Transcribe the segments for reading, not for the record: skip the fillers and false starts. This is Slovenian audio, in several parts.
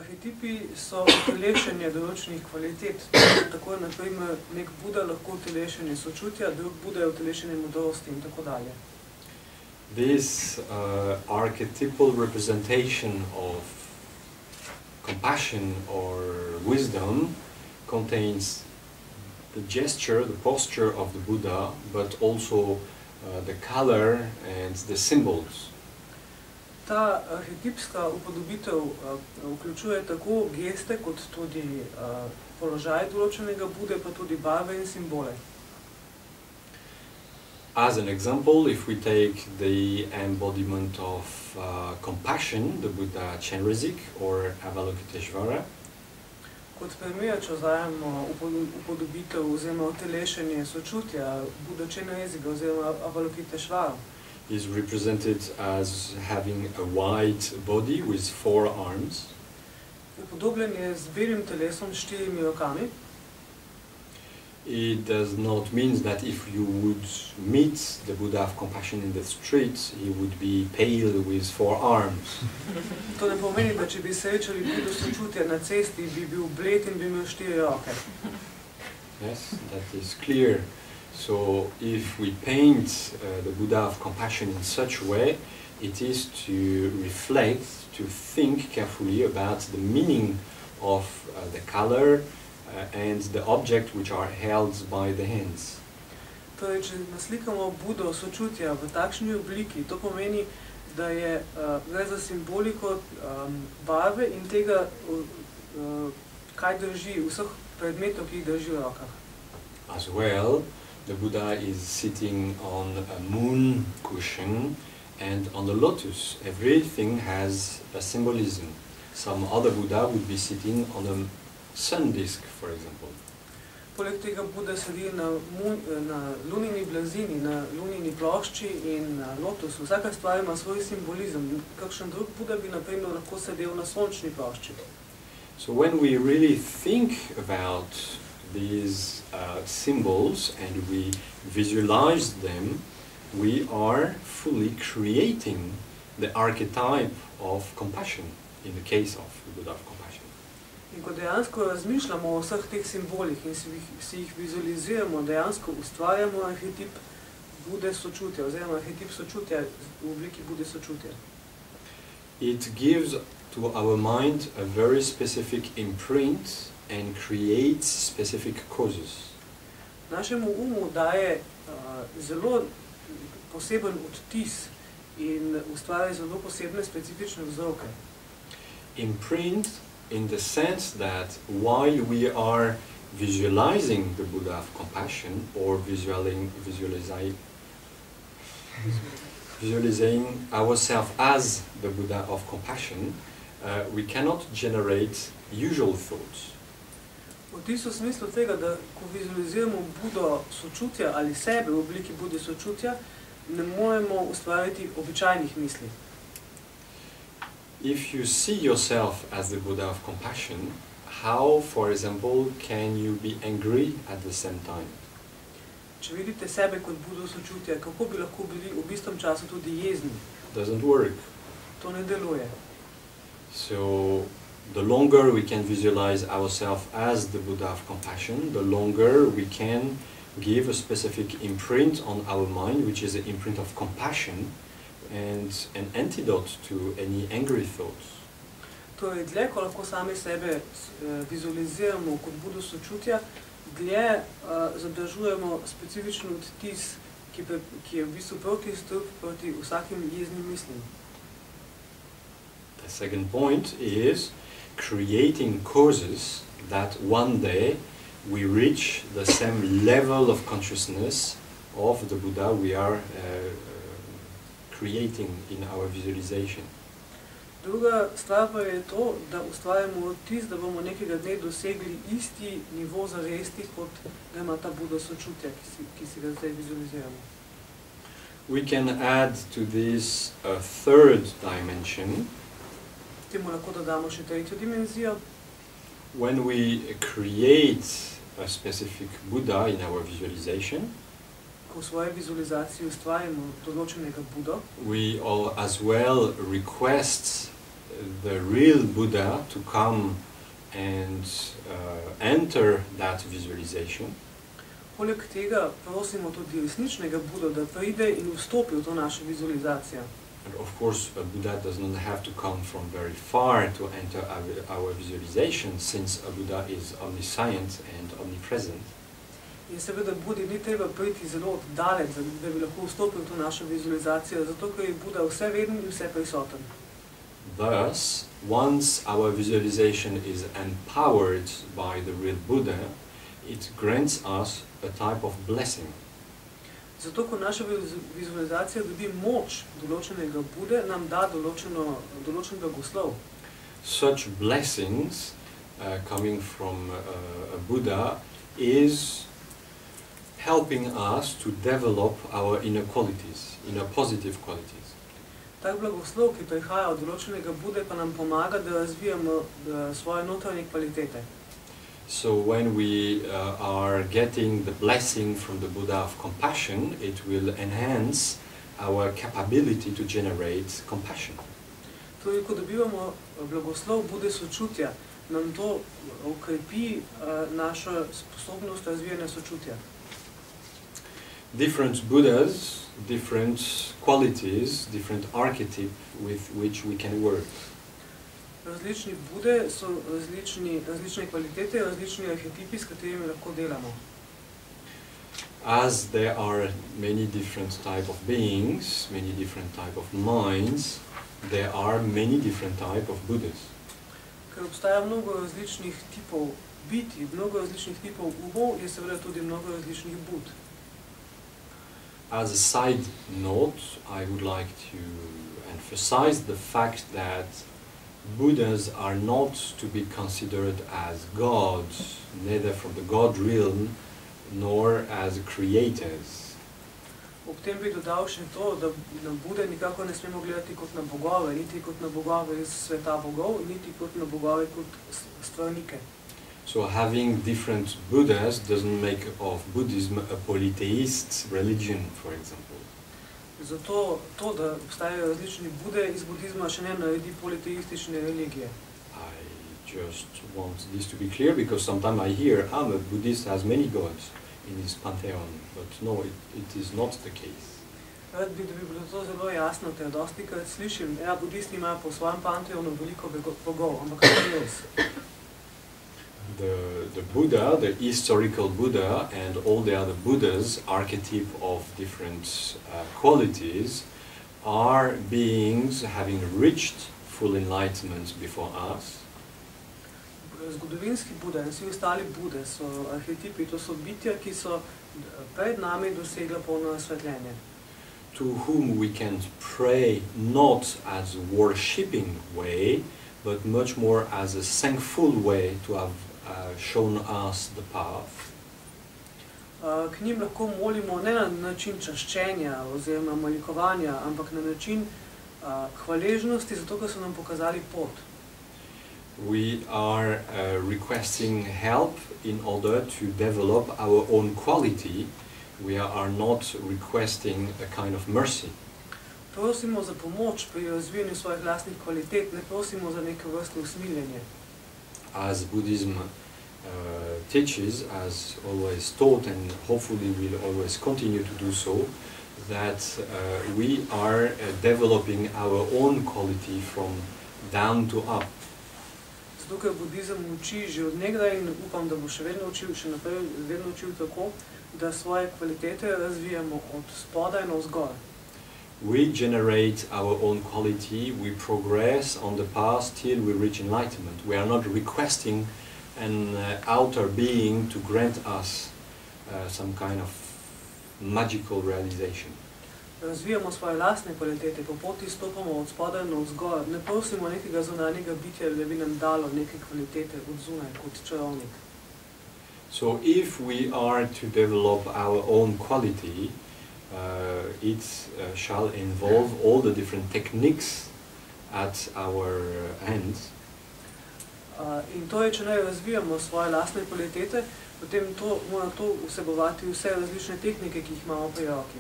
Arhetipi so utelešenje določenih kvalitet. Tako je, na primer, nek Buda lahko utelešenje sočutja, drug Buda je utelešenje modrosti in tako dalje. This archetypal representation of compassion or wisdom contains the gesture, the posture of the Buddha, but also the color and the symbols. Ta arhetipska upodobitev vključuje tako geste, kot tudi položaj določenega Bude, pa tudi barve in simbole. As an example, if we take the embodiment of compassion, the Buddha Chenrezig or Avalokiteshvara, Kot primer, če vzajemo upodobitev oziroma utelešenje sočutja Buda Chenreziga oziroma Avalokiteshvara, is represented as having a white body with 4 arms. upodobljen je z belim telesom s 4 rokami. It does not mean that if you would meet the Buddha of compassion in the street, he would be pale with 4 arms. To ne pomeni, da če bi srečali Budo sočutja na cesti, bi bil bled in bi imel 4 roke. Yes, that is clear. So if we paint the Buddha of compassion in such a way, it is to reflect, to think carefully about the meaning of the color and the object which are held by the hands. Torej, če naslikamo Budo sočutja v takšni obliki, to pomeni, da je gre za simboliko barve in tega, kaj drži, vseh predmetov, ki jih drži v rokah. As well, the Buddha is sitting on a moon cushion and on the lotus. Everything has a symbolism. Some other Buddha would be sitting on a sun disk, for example. Poleg tega Buda sedi na lunini blazini, na lunini plošči in na lotusu. Vsaka stvar ima svoj simbolizem. Kakšen drug Buda bi, na primer, lahko sedel na sončni plošči. So when we really think about these symbols and we visualize them, we are fully creating the archetype of compassion in the case of the Buddha of compassion. In ko dejansko razmišljamo o vseh teh simbolih in si jih vizualiziramo, dejansko ustvarjamo arhetip Bude sočutja, oziroma arhetip sočutja v obliki Bude sočutja. It gives to our mind a very specific imprint and creates specific causes. Našemu umu daje zelo poseben odtis in ustvarja zelo posebne specifične vzroke. Imprint in the sense that while we are visualizing the Buddha of compassion or visualizing ourselves as the Buddha of compassion, we cannot generate usual thoughts. Vtis v smislu tega, da ko vizualiziramo Budo sočutja ali sebe v obliki Bude sočutja, ne moremo ustvariti običajnih misli. If you see yourself as the Buddha of compassion, how, for example, can you be angry at the same time? Če vidite sebe kot Budo sočutja, kako bi lahko bili v istem času tudi jezni? Doesn't work. To ne deluje. So, the longer we can visualize ourselves as the Buddha of compassion, the longer we can give a specific imprint on our mind, which is an imprint of compassion, and an antidote to any angry thoughts. Torej, dlje, ko lahko sami sebe vizualiziramo kot Budo sočutja, dlje zadržujemo specifičen odtis, ki je v bistvu protistrup proti vsakim jeznim mislim. The second point is creating causes that one day we reach the same level of consciousness of the Buddha we are creating in our visualization. Druga stvar pa je to, da ustvarjamo odtis, da bomo nekega dne dosegli isti nivo zavesti, kot ga ima ta Buda sočutja, ki si ga zdaj vizualiziramo. We can add to this a third dimension. Temu lahko dodamo še tretjo dimenzijo. When we create a specific Buddha in our visualization, Ko v svoji vizualizaciji ustvarjamo določenega Budo, we all as well request the real Buddha to come and enter that visualization. Poleg tega prosimo tudi resničnega Budo, da pride in vstopi v to našo vizualizacijo. And of course, a Buddha does not have to come from very far to enter our visualization, since a Buddha is omniscient and omnipresent. In seveda Budi ni treba priti zelo daleč, da bi lahko vstopil v to našo vizualizacijo, zato ker je Buda vseveden in vseprisoten. Thus, once our visualization is empowered by the real Buddha, it grants us a type of blessing. Zato, ko naša vizualizacija dobi moč določenega Bude, nam da določen blagoslov. Such blessings coming from a Buddha is helping us to develop our inner qualities, inner positive qualities. Tak blagoslov, ki prihaja od določenega Bude, pa nam pomaga, da razvijamo svoje notranje kvalitete. So when we are getting the blessing from the Buddha of compassion, it will enhance our capability to generate compassion. Torej, ko dobivamo blagoslov Bude sočutja, nam to ukrepi našo sposobnost razvijanja sočutja. Different Buddhas, different qualities, different archetypes with which we can work. Različni Bude so različne kvalitete, različni arhetipi, s katerimi lahko delamo. As there are many different type of beings, many different type of minds, there are many different type of Buddhas. Ker obstaja mnogo različnih tipov biti, mnogo različnih tipov umov, je seveda tudi mnogo različnih Bud. As a side note, I would like to emphasize the fact that Buddhas are not to be considered as gods, neither from the God realm, nor as creators. Ob tem bi dodal še to, da na Bude nikako ne smemo gledati kot na bogove, niti kot na bogove iz sveta bogov, niti kot na bogove kot stvarnike. So having different Buddhas doesn't make of Buddhism a polytheist religion, for example. Zato to, da obstajajo različni Bude iz budizma, še ne naredi politeistične religije. I just want this to be clear, because sometimes I hear, a Buddhist has many gods in his pantheon, but no, it is not the case. Rad bi, da bi bilo to zelo jasno, ker dostikrat slišim, budisti imajo po svojem panteonu veliko bogov, ampak to ni res. The Buddha, the historical Buddha, and all the other Buddhas, archetype of different qualities, are beings having reached full enlightenment before us. Zgodovinski Buda in vsi ostali Bude so arhetipi, to so bitja, ki so pred nami dosegla polno osvetljenje. To whom we can pray not as a worshipping way, but much more as a thankful way to have shown us the path. K njim lahko molimo ne na način čaščenja oziroma malikovanja, ampak na način hvaležnosti, zato ker so nam pokazali pot. We are requesting help in order to develop our own quality. We are not requesting a kind of mercy. Prosimo za pomoč pri razvijanju svojih lastnih kvalitet, ne prosimo za neke vrste usmiljenje. As Buddhism teaches, as always taught, and hopefully will always continue to do so, that we are developing our own quality from down to up. Zato, ker budizem uči že od nekdaj in upam, da bo še vedno učil, še naprej vedno učil tako, da svoje kvalitete razvijamo od spodaj navzgor. We generate our own quality, we progress on the path till we reach enlightenment. We are not requesting an outer being to grant us some kind of magical realization. Razvijamo svoje lastne kvalitete, po poti stopamo od spodaj navzgor. Ne prosimo nekega zunanjega bitja, da bi nam dalo neke kvalitete od zunaj, kot čarovnik. So if we are to develop our own quality, it shall involve all the different techniques at our hands. In to je, če naj razvijamo svoje lastne kvalitete, potem mora to vsebovati vse različne tehnike, ki jih imamo pri roki.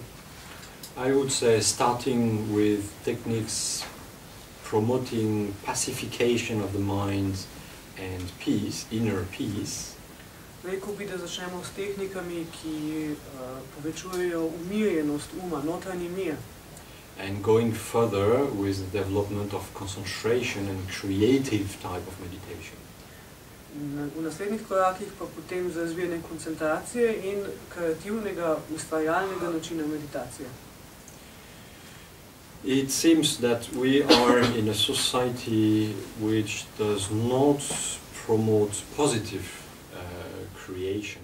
I would say starting with techniques promoting pacification of the mind and peace, inner peace. Rekel bi, da začnemo s tehnikami, ki povečujejo umirjenost uma, notranji mir. And going further with the development of concentration and creative type of meditation. V naslednjih korakih pa potem za razvijanje koncentracije in kreativnega, ustvarjalnega načina meditacije. It seems that we are in a society which does not promote positive creation.